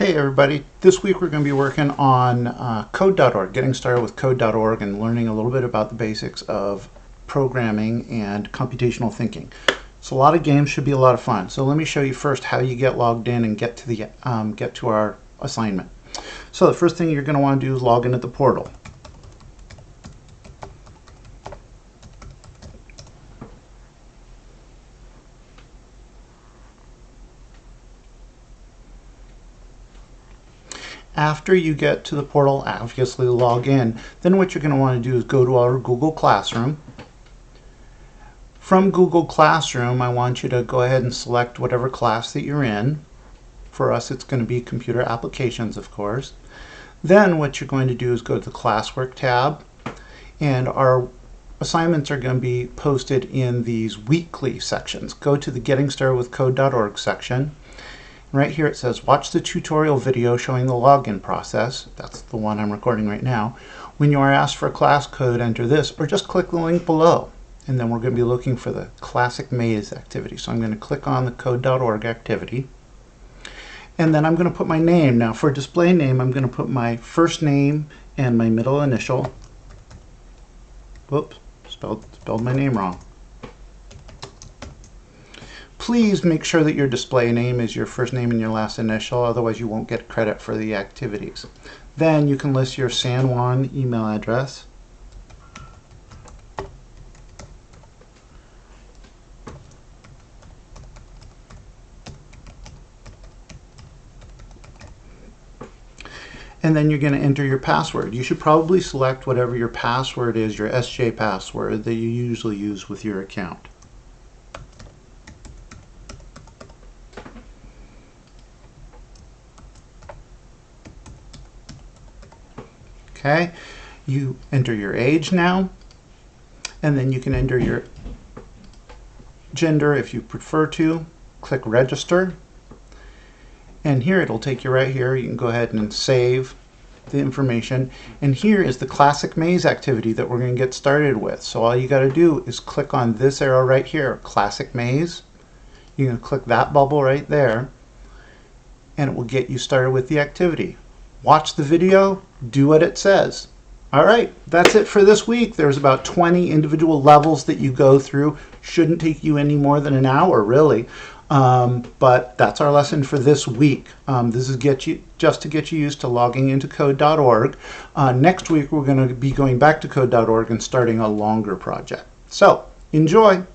Hey everybody, this week we're going to be working on code.org, getting started with code.org and learning a little bit about the basics of programming and computational thinking. So a lot of games should be a lot of fun. So let me show you first how you get logged in and get to our assignment. So the first thing you're going to want to do is log in at the portal. After you get to the portal, obviously log in, then what you're going to want to do is go to our Google Classroom. From Google Classroom, I want you to go ahead and select whatever class that you're in. For us, it's going to be Computer Applications, of course. Then what you're going to do is go to the Classwork tab, and our assignments are going to be posted in these weekly sections. Go to the Getting Started with Code.org section. Right here it says watch the tutorial video showing the login process. That's the one I'm recording right now. When you are asked for a class code, enter this or just click the link below. And then we're going to be looking for the Classic Maze activity. So I'm going to click on the code.org activity. And then I'm going to put my name. Now for display name, I'm going to put my first name and my middle initial. Whoops, spelled my name wrong. Please make sure that your display name is your first name and your last initial, otherwise you won't get credit for the activities. Then you can list your San Juan email address. And then you're going to enter your password. You should probably select whatever your password is, your SJ password that you usually use with your account. Okay, you enter your age now, and then you can enter your gender if you prefer to. Click register, and here it'll take you right here. You can go ahead and save the information, and here is the Classic Maze activity that we're going to get started with. So all you got to do is click on this arrow right here, Classic Maze. You can click that bubble right there, and it will get you started with the activity. Watch the video, do what it says. All right, that's it for this week. There's about 20 individual levels that you go through. Shouldn't take you any more than an hour, really. But that's our lesson for this week. This is just to get you used to logging into code.org. Next week, we're going to be going back to code.org and starting a longer project. So, enjoy.